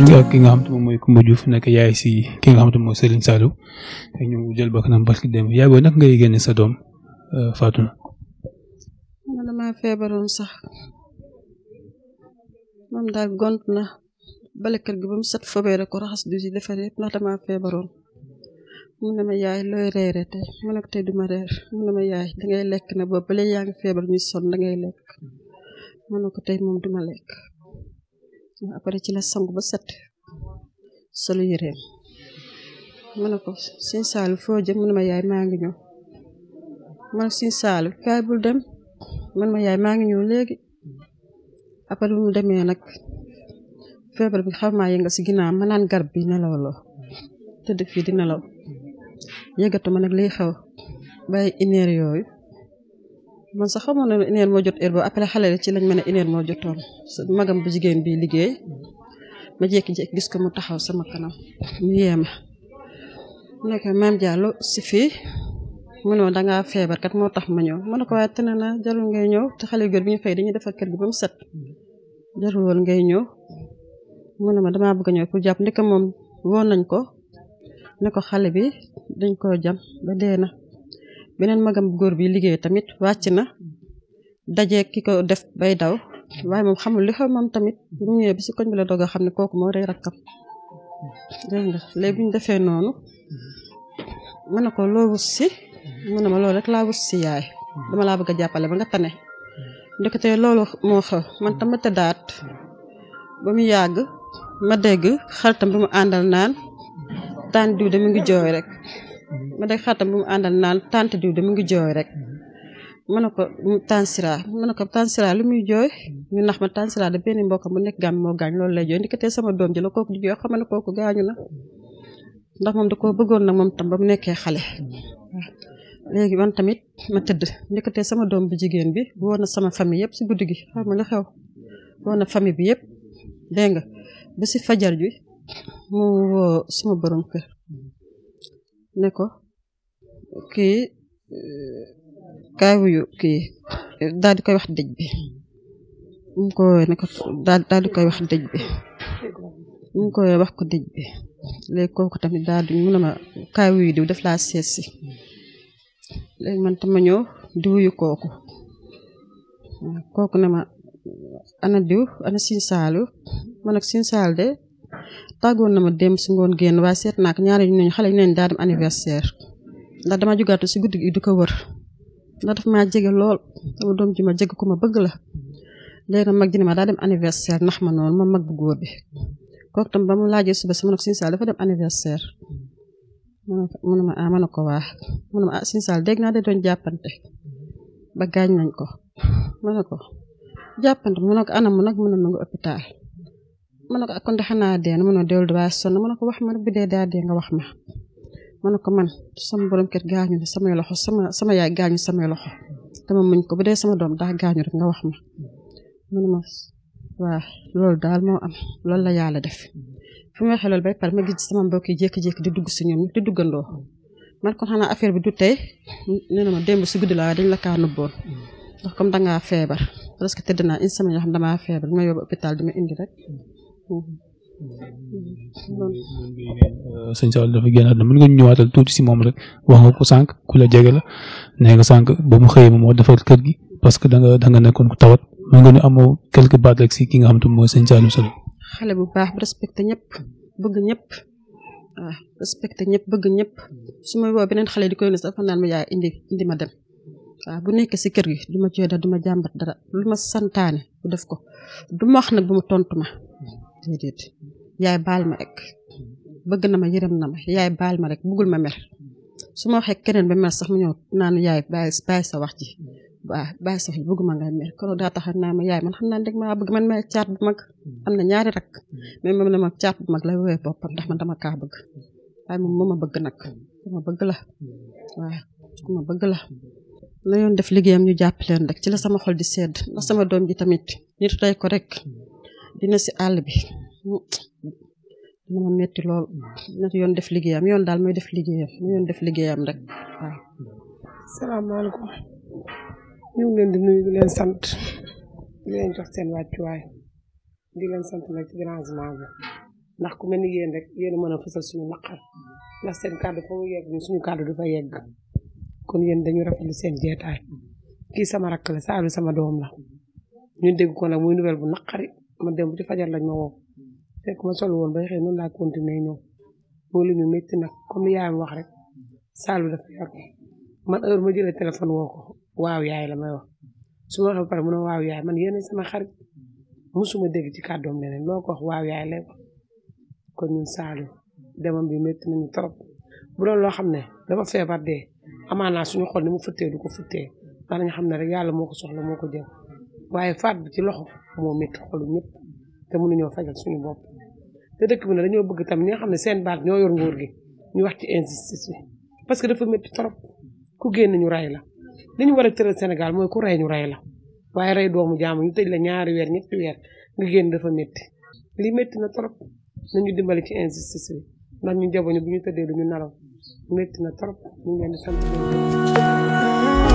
ñu ngi ak ki nga xam te moom mooy Coumba Diouf nekk yaay si ki nga xam te mooy Serigne Saliou te ñu jël bakkanam barki dem yaay booy nag ngay génne sa doom faatu na. man damaa feebaroon sax moom daal gont na bale kër gi ba mu set fobeere ko raxas du si defar yëpp ndax damaa feebaroon mu ne ma yaay looy reere tey mu ne ko tey duma reer mu ne ma yaay dangay lekk na boobu ba léegi yaa ngi feebar ñuy sonn dangay lekk mu ne ko tey moom duma lekk après ci la sangu ba set solu yëreem mu ne ko Sëñ Saalu foo jëm mu ne ma yaay maa ngi ñëw mu ne Sëñ Saalu kaay bul dem mu ne ma yaay maa ngi ñëw léegi après bu mu demee nag feebar bi xaw maa yëngal si ginnaaw ma naan garab bi nelaw loo tëdd fii di nelaw yëgatuma nag liy xew bàyyi ineer yooyu man sax xamoon na ineer moo jot heure boobu après xale la ci lañ mën a ineer moo jotoon magam bu jigéen bi liggéey ma jékki-jékki gis ko mu taxaw sama kanam mu yéema mu nekk Maam Diallo si fii mu ne dangaa feebar kat moo tax ma ñëw mu ne ko waaye tane na jarul ngay ñëw te xale yu góor bi ñu fay dañuy defar kër gi ba mu set jarul woon ngay ñëw mu ne ma damaa bëgg a ñëw pour jàpp ndeke moom woon nañ ko ne ko xale bi dañ koo jam ba dee na beneen magam góor bi liggéey tamit wàcc na dajee ki ko def bay daw waaye moom xamul li xew moom tamit bu mu ñëwee bi si koñ bi la doog a xam ne kooku moo rey rakkam dégg nga léegi bu ñu defee noonu mu ne ko loo wut si mu ne ma loolu rek laa wut si yaay dama laa bëgg a jàppale ba nga tane ndekete loolu moo xew man tam ma tëddaat ba mu yàgg ma dégg xaritam bi mu àndal naan tante diw de mu ngi jooy rek ma dégg xaritam bi mu àndal naan tante diw de mu ngi jooy rek ma ne ko tansira ma ne ko tansira lu muy jooy ñu nax ma tansira de benn mbokkam bu nekk gàmm moo gaañ loolu lay jooy ndekete sama doom ji la kooku di jooy xam ne kooku gaañu na ndax moom da koo bëggoon nag moom tam ba mu nekkee xale léegi man tamit ma tëdd ndekete sama doom bu jigéen bi woo na sama famille yëpp si guddi gi xam nga lu xew woo na famille bi yëpp dégg nga ba si fajar ji mu woo suma borom kër ne ko kii kaay wuyu kii daal di koy wax dëj bi mu ko ne ko daal di koy wax dëj bi mu ko wax ko dëj bi léegi kooku tamit daal di mu ne ma kaay wuyu diw def laa seet si léegi man tam ma ñëw di wuyu kooku kooku ne ma ana diw ana Sëñ Saalu man ak Sëñ Saalu de tàggoon na ma dem si ngoon génn waaye seet naa ko ñaari ñu xale ñu neen daa dem anniversaire ndax dama jugaatu si guddi gi du ko wër ndax daf maa jege lool sama doom ji ma jege ko ma bëgg la léegi nag mag ji ne ma daa dem anniversaire nax ma noonu moom mag bu góor bi kooku tam ba mu laajee suba si man ak Sëñ Saalu dafa dem anniversaire mu ne ma ah ma ne ko waa mu ne ma ah Sëñ Saalu dégg naa de doon jàppante ba gaañ nañ ko ma ne ko jàppante mu ne ko anam mu nag mu ne ma nga hôpital ma ne ko kon de xanaa dee na mu ne dellu waaye sonn ma ne ko wax ma rek bu dee daa dee nga wax ma ne ko man sama borom kër gaañu ne samay loxo sama yaay gaañu samay loxo dama muñ ko bu dee sama doom daa gaañu rek nga wax ma mu ne ma waa loolu daal moo am loolu la yàlla def fi mu waxee loolu bay pare ma gis sama mbokk yi jékki-jékki di dugg si ñoom di duggandoo man kon xanaa affaire bi du tey nee na ma démb si guddi la dañ la kaa nëbboon ndax comme dangaa feebar parce que tëdd naa une semaine yoo xam damaa feebar ma yóbbu hôpital di ma indi rek. Sëñ Saalu dafa génn àdduna mën nga ñëwaatal tuuti si moom rek wax nga ko sànq ku la jege la nee nga sànq ba mu xëyee moo defar kër gi parce que da nga nekkoon ku tawat mën nga ñu amoo quelque baat rek si ki nga xam te mooy Sëñ Saalu Sall. xale bu baax bu respecté ñëpp bëgg ñëpp waaw respecté ñëpp bëgg ñëpp su ma woo beneen xale di koy nes dafa naan ma yaay indi ma dem waaw bu nekk si kër gi du ma jooy dara du ma jàmbat dara lu ma santaane bu def ko du ma wax nag bu mu tontu ma déedéet yaay baal ma rek bëgg na ma yërëm na ma yaay baal ma rek bëggul ma mer su ma waxee keneen ba mer sax mu ñëw naan yaay bàyyi sa wax ji waaw bàyyi sa wax ji bëgguma ngay mer kon daa tax naa ma yaay man xam naa dégg maa bëgg man may caat bu mag am na ñaari rak mais moom ne ma caat bu mag la woowee boppam ndax man dama kaa bëgg waaye moom moo ma bëgg nag ku ma bëgg la waaw ku ma bëgg la na yoon def liggéeyam ñu jàpp leen rek ci la sama xol di sedd ndax sama doom ji tamit nit tey ko rek dina si àll bi dina ma metti lool na yoon def liggéeyam yoon daal mooy def liggéeyam na yoon def liggéeyam rek waaw. salaamaaleykum ñu ngi leen di nuyu di leen sant di leen jox seen wàccuwaay di leen sant nag ci dérangement bi ndax ku mel ni yéen rek yéen a mën a fësal suñu naqar ndax seen kàddu fa mu yegg ñun suñu kàddu du fa yegg kon yéen dañu rafetlu seen jeetaay kii sama rakk la Saliou sama doom la ñu dégg ko nag muy nouvelle bu naqari ma dem ci fajar lañ ma woo fekk ma sol woon bay xëy noonu laa continuer ñëw moo lu ñu métti nag comme li yaayam wax rek Saliou dafa yor man heure ma jëlee téléphone woo ko waaw yaay la may wax su ma waxee ba pare mu ne waaw yaay man yéen sama xarit musuma dégg ci kàddoom leneen loo ko wax waaw yaay lay wax kon ñun Saliou demam bi métti nañu trop bu doon loo xam ne dafa feebar dee amaanaa suñu xol ni mu fëttee du ko fëttee ndax dañu xam ne rek yàlla moo ko soxla moo ko jël waaye faat bi ci loxo moo métti xolu ñëpp te mënuñoo fajal suñu bopp te dëkk bi ne dañoo bëgg tam ñi nga xam ne seen baat ñoo yor nguur gi ñu wax ci injustice bi parce que dafa métti trop ku génn ñu rey la li ñu war a tëral Sénégal mooy ku rey ñu rey la waaye rey doomu jaamu ñu tëj la 2 weer 3 weer nga génn dafa métti lii métti na trop nañu dimbali ci injustice bi ndax ñu jaboñu bu ñu tëddee du ñu nelaw métti na trop ñu ngi leen di sant